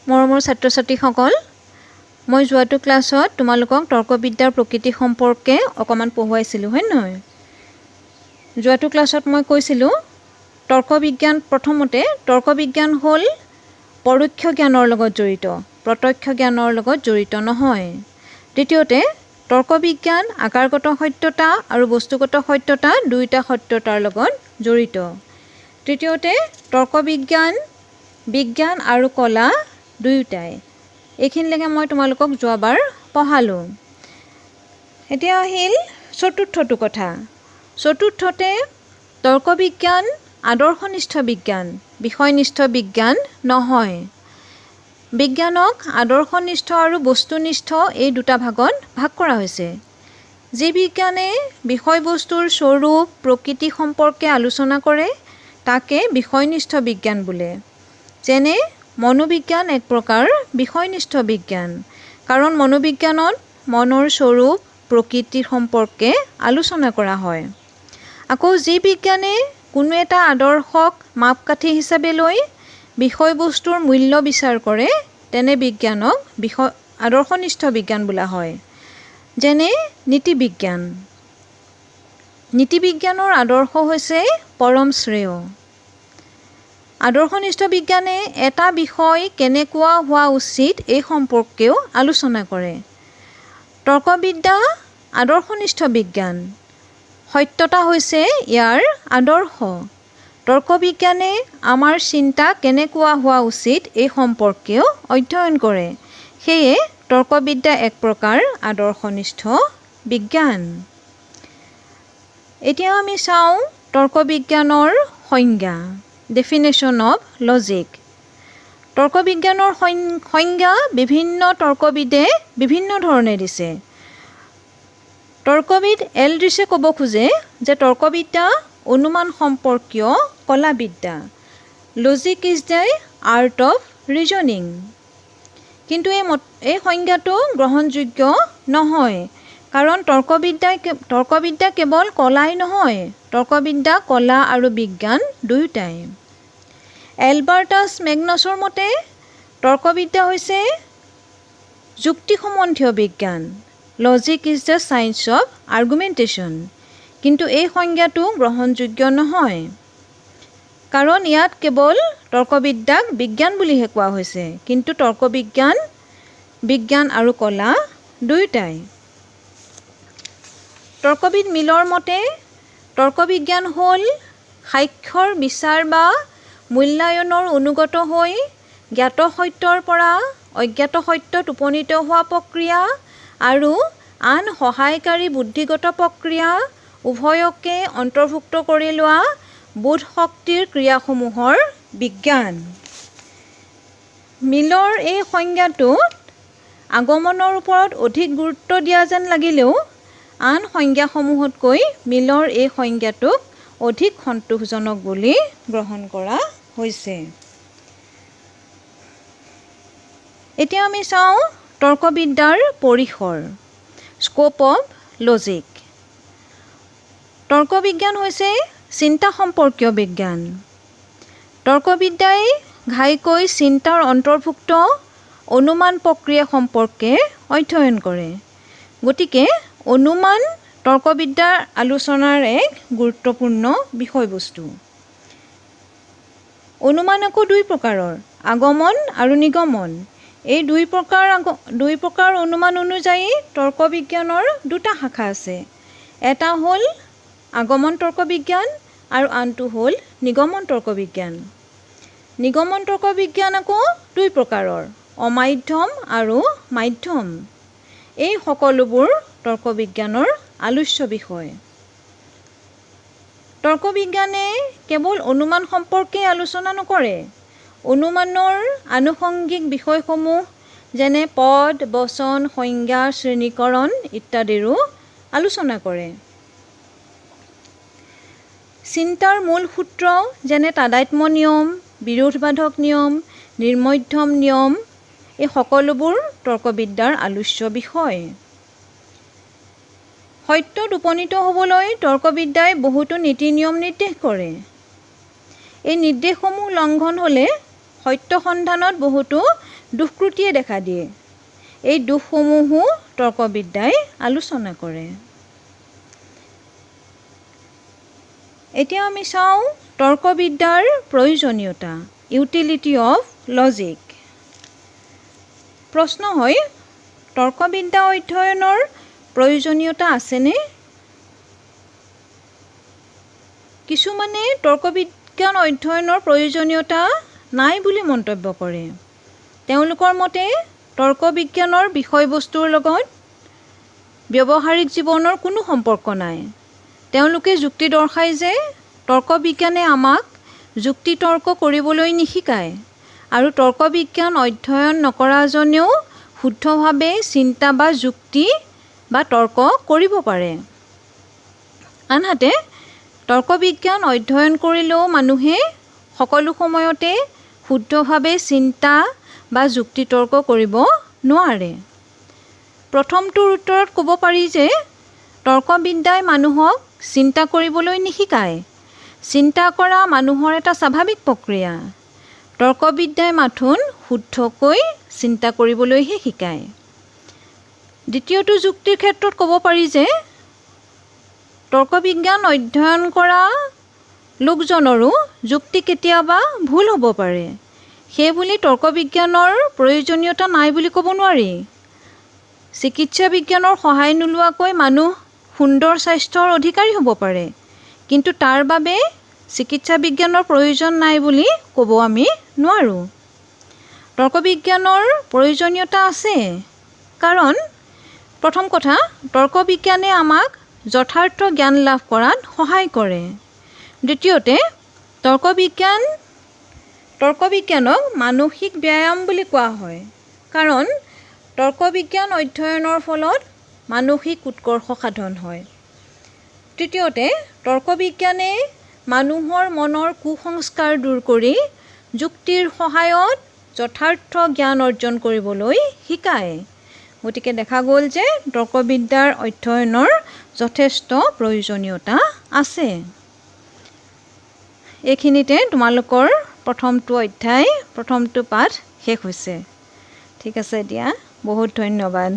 মৰমৰ ছাত্ৰ-ছাত্ৰীসকল, মই যোৱাটো ক্লাছত তোমালোকক তৰ্কবিদ্যাৰ প্ৰকৃতি সম্পৰ্কে অকমান পঢ়ুৱাইছিলোঁ, হয় নহয়? যোৱাটো ক্লাছত মই কৈছিলোঁ তৰ্কবিজ্ঞান প্ৰথমতে তৰ্কবিজ্ঞান হ'ল পৰোক্ষ জ্ঞানৰ লগত জড়িত, প্ৰত্যক্ষ জ্ঞানৰ লগত জড়িত নহয়। দ্বিতীয়তে তৰ্কবিজ্ঞান আকাৰগত সত্যতা আৰু বস্তুগত সত্যতা দুয়োটা সত্যতাৰ লগত জড়িত। তৃতীয়তে তৰ্কবিজ্ঞান বিজ্ঞান আৰু কলা দুয়োটাই। এইখিনিলৈকে মই তোমালোকক যোৱাবাৰ পঢ়ালোঁ। এতিয়া আহিল চতুৰ্থটো কথা। চতুৰ্থতে তৰ্কবিজ্ঞান আদৰ্শনিষ্ঠ বিজ্ঞান, বিষয়নিষ্ঠ বিজ্ঞান নহয়। বিজ্ঞানক আদৰ্শনিষ্ঠ আৰু বস্তুনিষ্ঠ এই দুটা ভাগত ভাগ কৰা হৈছে। যি বিজ্ঞানে বিষয়বস্তুৰ স্বৰূপ প্ৰকৃতি সম্পৰ্কে আলোচনা কৰে তাকে বিষয়নিষ্ঠ বিজ্ঞান বোলে। যেনে মনোবিজ্ঞান এক প্ৰকাৰ বিষয়নিষ্ঠ বিজ্ঞান, কাৰণ মনোবিজ্ঞানত মনৰ স্বৰূপ প্ৰকৃতি সম্পৰ্কে আলোচনা কৰা হয়। আকৌ যি বিজ্ঞানে কোনো এটা আদৰ্শক মাপকাঠি হিচাপে লৈ বিষয়বস্তুৰ মূল্য বিচাৰ কৰে তেনে বিজ্ঞানক আদৰ্শনিষ্ঠ বিজ্ঞান বোলা হয়। যেনে নীতিবিজ্ঞান। নীতিবিজ্ঞানৰ আদৰ্শ হৈছে পৰম শ্ৰেয়। আদৰ্শনিষ্ঠ বিজ্ঞানে এটা বিষয় কেনেকুৱা হোৱা উচিত এই সম্পৰ্কেও আলোচনা কৰে। তৰ্কবিদ্যা আদৰ্শনিষ্ঠ বিজ্ঞান। সত্যতা হৈছে ইয়াৰ আদৰ্শ। তৰ্কবিজ্ঞানে আমাৰ চিন্তা কেনেকুৱা হোৱা উচিত এই সম্পৰ্কেও অধ্যয়ন কৰে। সেয়ে তৰ্কবিদ্যা এক প্ৰকাৰ আদৰ্শনিষ্ঠ বিজ্ঞান। এতিয়া আমি চাওঁ তৰ্কবিজ্ঞানৰ সংজ্ঞা, ডেফিনেশ্যন অৱ লজিক। তৰ্কবিজ্ঞানৰ সংজ্ঞা বিভিন্ন তৰ্কবিদে বিভিন্ন ধৰণে দিছে। তৰ্কবিদ এলড্ৰিছে ক'ব খোজে যে তৰ্কবিদ্যা অনুমান সম্পৰ্কীয় কলাবিদ্যা। Logic is the art of reasoning. কিন্তু এই সংজ্ঞাটো গ্ৰহণযোগ্য নহয়, কাৰণ তৰ্কবিদ্যা কেৱল কলাই নহয়, তৰ্কবিদ্যা কলা আৰু বিজ্ঞান দুয়োটাই। এলবাৰ্টাছ মেগনাছৰ মতে তৰ্কবিদ্যা হৈছে যুক্তি সম্বন্ধীয় বিজ্ঞান। Logic is the science of argumentation. কিন্তু এই সংজ্ঞাটো গ্ৰহণযোগ্য নহয়, কাৰণ ইয়াত কেৱল তৰ্কবিদ্যাক বিজ্ঞান বুলিহে কোৱা হৈছে, কিন্তু তৰ্কবিজ্ঞান বিজ্ঞান আৰু কলা দুয়োটাই। তৰ্কবিদ মিলৰ মতে তৰ্কবিজ্ঞান হ'ল সাক্ষ্যৰ বিচাৰ বা মূল্যায়নৰ অনুগত হৈ জ্ঞাত সত্যৰ পৰা অজ্ঞাত সত্যত উপনীত হোৱা প্ৰক্ৰিয়া আৰু আন সহায়কাৰী বুদ্ধিগত প্ৰক্ৰিয়া উভয়কে অন্তৰ্ভুক্ত কৰি লোৱা বোধ শক্তিৰ ক্ৰিয়াসমূহৰ বিজ্ঞান। মিলৰ এই সংজ্ঞাটোত আগমনৰ ওপৰত অধিক গুৰুত্ব দিয়া যেন লাগিলেও আন সংজ্ঞাসমূহতকৈ মিলৰ এই সংজ্ঞাটোক অধিক সন্তোষজনক বুলি গ্ৰহণ কৰা হৈছে। এতিয়া আমি চাওঁ তৰ্কবিদ্যাৰ পৰিসৰ, স্ক'প অৱ লজিক। তৰ্কবিজ্ঞান হৈছে চিন্তা সম্পৰ্কীয় বিজ্ঞান। তৰ্কবিদ্যাই ঘাইকৈ চিন্তাৰ অন্তৰ্ভুক্ত অনুমান প্ৰক্ৰিয়া সম্পৰ্কে অধ্যয়ন কৰে। গতিকে অনুমান তৰ্কবিদ্যাৰ আলোচনাৰ এক গুৰুত্বপূৰ্ণ বিষয়বস্তু। অনুমান আকৌ দুই প্ৰকাৰৰ, আগমন আৰু নিগমন। এই দুই প্ৰকাৰ অনুমান অনুযায়ী তৰ্কবিজ্ঞানৰ দুটা শাখা আছে। এটা হ'ল আগমন তৰ্কবিজ্ঞান আৰু আনটো হ'ল নিগমন তৰ্কবিজ্ঞান। নিগমন তৰ্কবিজ্ঞান আকৌ দুই প্ৰকাৰৰ, অমাধ্যম আৰু মাধ্যম। এই সকলোবোৰ তৰ্কবিজ্ঞানৰ আলোচ্য বিষয়। তৰ্কবিজ্ঞানে কেৱল অনুমান সম্পৰ্কে আলোচনা নকৰে, অনুমানৰ আনুষংগিক বিষয়সমূহ যেনে পদ, বচন, সংজ্ঞা, শ্ৰেণীকৰণ ইত্যাদিৰো আলোচনা কৰে। চিন্তাৰ মূল সূত্ৰ যেনে তাদাত্ম্য নিয়ম, বিৰোধবাধক নিয়ম, নিৰ্মধ্যম নিয়ম এই সকলোবোৰ তৰ্কবিদ্যাৰ আলোচ্য বিষয়। সত্যত উপনীত হ'বলৈ তৰ্কবিদ্যাই বহুতো নীতি নিয়ম নিৰ্দেশ কৰে। এই নিৰ্দেশসমূহ লংঘন হ'লে সত্য সন্ধানত বহুতো দুষ্কৃতিয়ে দেখা দিয়ে। এই দোষসমূহো তৰ্কবিদ্যাই আলোচনা কৰে। এতিয়া আমি চাওঁ তৰ্কবিদ্যাৰ প্ৰয়োজনীয়তা, ইউটিলিটি অফ লজিক। প্ৰশ্ন হয়, তৰ্কবিদ্যা অধ্যয়নৰ প্ৰয়োজনীয়তা আছেনে? কিছুমানে তৰ্কবিজ্ঞান অধ্যয়নৰ প্ৰয়োজনীয়তা নাই বুলি মন্তব্য কৰে। তেওঁলোকৰ মতে তৰ্কবিজ্ঞানৰ বিষয়বস্তুৰ লগত ব্যৱহাৰিক জীৱনৰ কোনো সম্পৰ্ক নাই। তেওঁলোকে যুক্তি দৰ্শায় যে তৰ্কবিজ্ঞানে আমাক যুক্তিতৰ্ক কৰিবলৈ নিশিকায় আৰু তৰ্কবিজ্ঞান অধ্যয়ন নকৰাজনেও শুদ্ধভাৱে চিন্তা বা যুক্তি বা তৰ্ক কৰিব পাৰে। আনহাতে তৰ্কবিজ্ঞান অধ্যয়ন কৰিলেও মানুহে সকলো সময়তে শুদ্ধভাৱে চিন্তা বা যুক্তিতৰ্ক কৰিব নোৱাৰে। প্ৰথমটোৰ উত্তৰত ক'ব পাৰি যে তৰ্কবিদ্যাই মানুহক চিন্তা কৰিবলৈ নিশিকায়। চিন্তা কৰা মানুহৰ এটা স্বাভাৱিক প্ৰক্ৰিয়া। তৰ্কবিদ্যাই মাথোন শুদ্ধকৈ চিন্তা কৰিবলৈহে শিকায়। দ্বিতীয়টো যুক্তিৰ ক্ষেত্ৰত ক'ব পাৰি যে তৰ্কবিজ্ঞান অধ্যয়ন কৰা লোকজনৰো যুক্তি কেতিয়াবা ভুল হ'ব পাৰে। সেইবুলি তৰ্কবিজ্ঞানৰ প্ৰয়োজনীয়তা নাই বুলি ক'ব নোৱাৰি। চিকিৎসা বিজ্ঞানৰ সহায় নোলোৱাকৈ মানুহ সুন্দৰ স্বাস্থ্যৰ অধিকাৰী হ'ব পাৰে, কিন্তু তাৰ বাবে চিকিৎসা বিজ্ঞানৰ প্ৰয়োজন নাই বুলি ক'ব আমি নোৱাৰোঁ। তৰ্কবিজ্ঞানৰ প্ৰয়োজনীয়তা আছে, কাৰণ প্ৰথম কথা, তৰ্কবিজ্ঞানে আমাক যথাৰ্থ জ্ঞান লাভ কৰাত সহায় কৰে। দ্বিতীয়তে, তৰ্কবিজ্ঞানক মানসিক ব্যায়াম বুলি কোৱা হয়, কাৰণ তৰ্কবিজ্ঞান অধ্যয়নৰ ফলত মানসিক উৎকৰ্ষ সাধন হয়। তৃতীয়তে, তৰ্কবিজ্ঞানে মানুহৰ মনৰ কুসংস্কাৰ দূৰ কৰি যুক্তিৰ সহায়ত যথাৰ্থ জ্ঞান অৰ্জন কৰিবলৈ শিকায়। গতিকে দেখা গ'ল যে তৰ্কবিদ্যাৰ অধ্যয়নৰ যথেষ্ট প্ৰয়োজনীয়তা আছে। এইখিনিতে তোমালোকৰ প্ৰথমটো অধ্যায়, প্ৰথমটো পাঠ শেষ হৈছে। ঠিক আছে দিয়া, বহুত ধন্যবাদ।